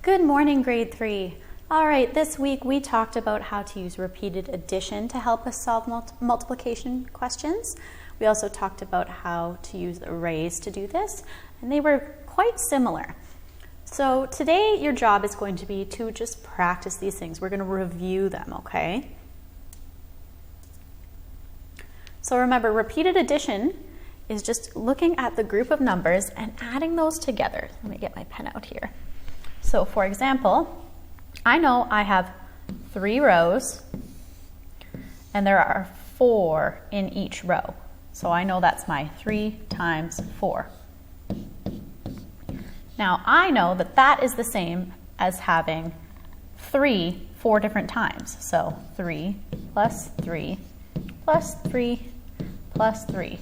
Good morning, grade 3. All right, this week we talked about how to use repeated addition to help us solve multiplication questions. We also talked about how to use arrays to do this, and they were quite similar. So today your job is going to be to just practice these things. We're going to review them, okay? So remember, repeated addition is just looking at the group of numbers and adding those together. Let me get my pen out here. So for example, I know I have 3 rows and there are 4 in each row. So I know that's my 3 times 4. Now I know that that is the same as having 3 4 different times. So 3 plus 3 plus 3 plus 3.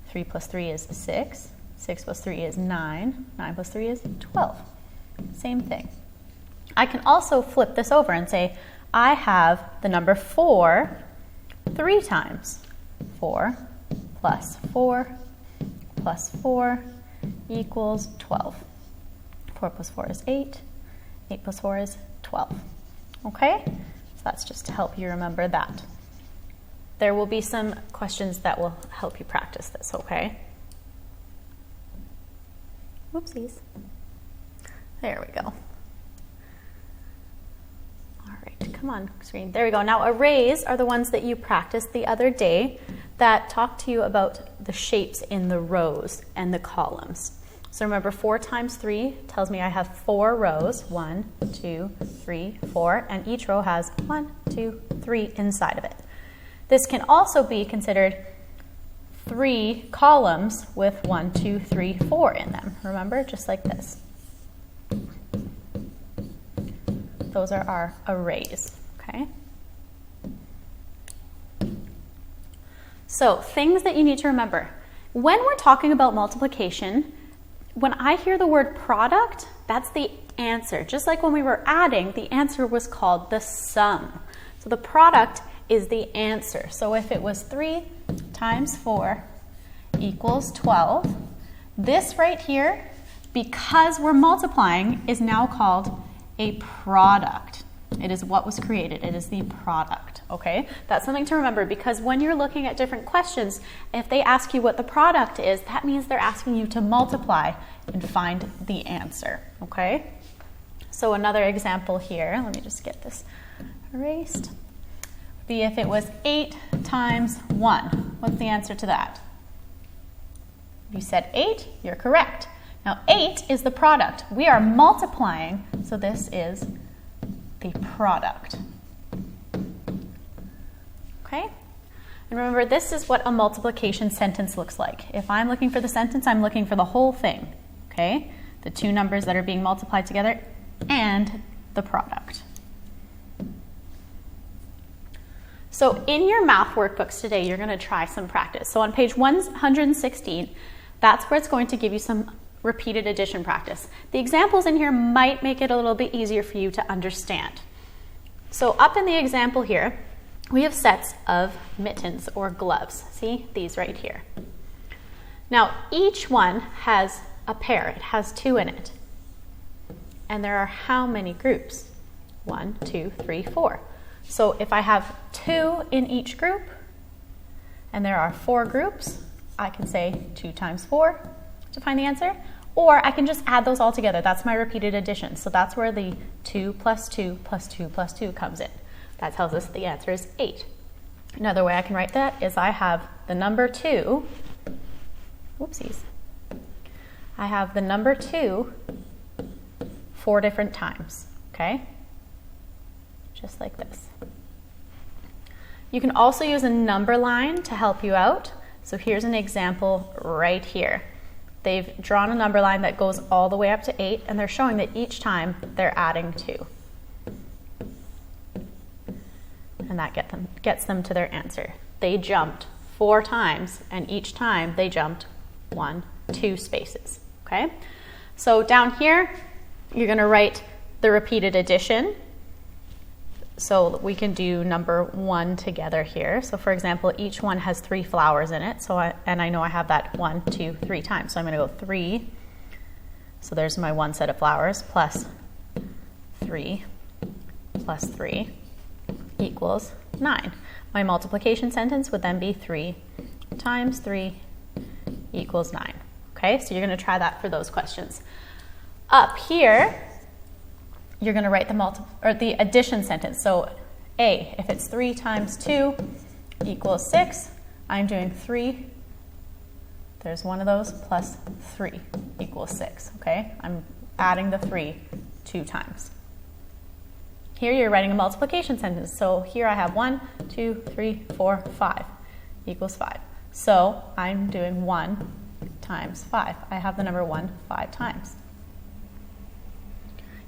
3 plus 3 is 6. 6 plus 3 is 9. 9 plus 3 is 12. Same thing. I can also flip this over and say, I have the number 4 3 times. 4 plus 4 plus 4 equals 12. 4 plus 4 is 8. 8 plus 4 is 12. Okay? So that's just to help you remember that. There will be some questions that will help you practice this, okay? Whoopsies. There we go. All right, come on, screen. There we go. Now, arrays are the ones that you practiced the other day that talk to you about the shapes in the rows and the columns. So remember, 4 times 3 tells me I have 4 rows. 1, 2, 3, 4, and each row has 1, 2, 3 inside of it. This can also be considered 3 columns with 1, 2, 3, 4 in them. Remember, just like this. Those are our arrays, okay? So, things that you need to remember. When we're talking about multiplication, when I hear the word product, that's the answer. Just like when we were adding, the answer was called the sum. So the product is the answer. So if it was 3 times 4 equals 12, this right here, because we're multiplying, is now called a product. It is what was created. It is the product, okay? That's something to remember, because when you're looking at different questions, if they ask you what the product is, that means they're asking you to multiply and find the answer, okay? So another example here, let me just get this erased, would be if it was 8 times 1. What's the answer to that? You said 8, you're correct. Now 8 is the product. We are multiplying, so this is the product. Okay? And remember, this is what a multiplication sentence looks like. If I'm looking for the sentence, I'm looking for the whole thing. Okay? The 2 numbers that are being multiplied together and the product. So in your math workbooks today, you're going to try some practice. So on page 116, that's where it's going to give you some repeated addition practice. The examples in here might make it a little bit easier for you to understand. So up in the example here, we have sets of mittens or gloves. See, these right here. Now, each one has a pair. It has 2 in it. And there are how many groups? 1, 2, 3, 4. So if I have 2 in each group, and there are 4 groups, I can say 2 times 4 to find the answer, or I can just add those all together. That's my repeated addition. So that's where the 2 plus 2 plus 2 plus 2 comes in. That tells us the answer is 8. Another way I can write that is I have the number 2, whoopsies. I have the number 2 4 different times, okay? Just like this. You can also use a number line to help you out. So here's an example right here. They've drawn a number line that goes all the way up to 8, and they're showing that each time they're adding 2. And that gets them to their answer. They jumped 4 times, and each time they jumped 1, 2 spaces, okay? So down here, you're going to write the repeated addition. So we can do number 1 together here. So for example, each one has 3 flowers in it. And I know I have that 1, 2, 3 times. So I'm going to go 3 So there's my one set of flowers, plus 3 equals 9. My multiplication sentence would then be 3 times 3 equals 9. Okay, so you're going to try that for those questions. Up here, you're going to write the addition sentence. So A, if it's 3 times 2 equals 6, I'm doing 3, there's one of those, plus 3 equals 6, okay? I'm adding the 3 2 times. Here you're writing a multiplication sentence. So here I have 1, 2, 3, 4, 5 equals 5. So I'm doing 1 times 5. I have the number 1 5 times.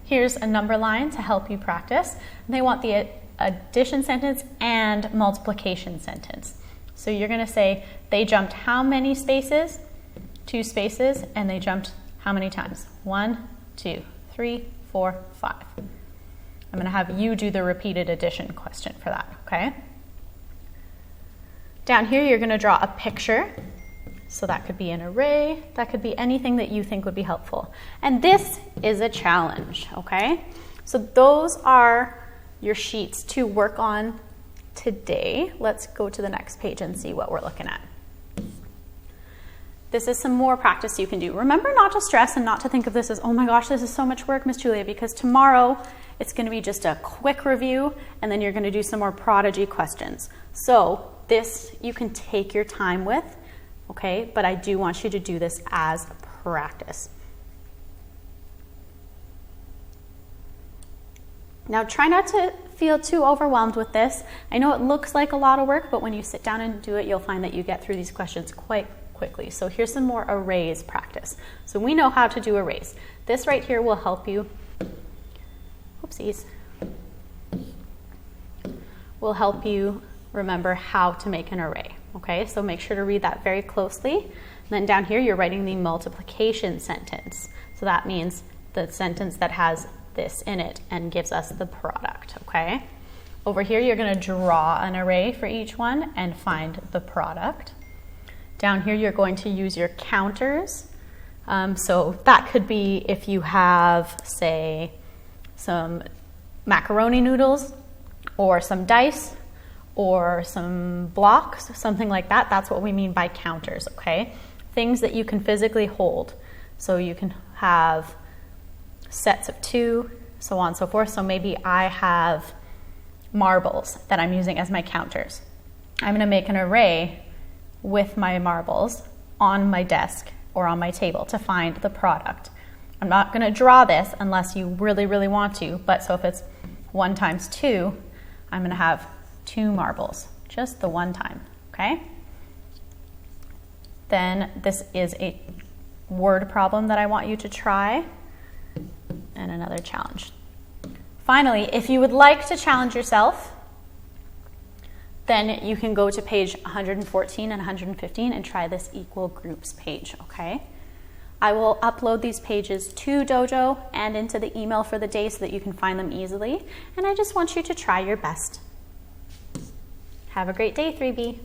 Here's a number line to help you practice. They want the addition sentence and multiplication sentence. So you're going to say they jumped how many spaces? 2 spaces, and they jumped how many times? 1, 2, 3, 4, 5. I'm going to have you do the repeated addition question for that, okay? Down here, you're going to draw a picture. So that could be an array, that could be anything that you think would be helpful. And this is a challenge, okay? So those are your sheets to work on today. Let's go to the next page and see what we're looking at. This is some more practice you can do. Remember not to stress and not to think of this as, oh my gosh, this is so much work, Miss Julia, because tomorrow it's going to be just a quick review, and then you're going to do some more Prodigy questions. So this you can take your time with. Okay, but I do want you to do this as practice. Now try not to feel too overwhelmed with this. I know it looks like a lot of work, but when you sit down and do it, you'll find that you get through these questions quite quickly. So here's some more arrays practice. So we know how to do arrays. This right here will help you, oopsies, will help you remember how to make an array. Okay, so make sure to read that very closely. And then down here, you're writing the multiplication sentence. So that means the sentence that has this in it and gives us the product, okay? Over here, you're going to draw an array for each one and find the product. Down here, you're going to use your counters. So that could be if you have, say, some macaroni noodles or some dice, or some blocks, something like that. That's what we mean by counters, okay? Things that you can physically hold. So you can have sets of 2, so on and so forth. So maybe I have marbles that I'm using as my counters. I'm gonna make an array with my marbles on my desk or on my table to find the product. I'm not gonna draw this unless you really, really want to, but so if it's 1 times 2, I'm gonna have 2 marbles, just the one time, okay? Then this is a word problem that I want you to try, and another challenge. Finally, if you would like to challenge yourself, then you can go to page 114 and 115 and try this equal groups page, okay? I will upload these pages to Dojo and into the email for the day so that you can find them easily, and I just want you to try your best. Have a great day, 3B.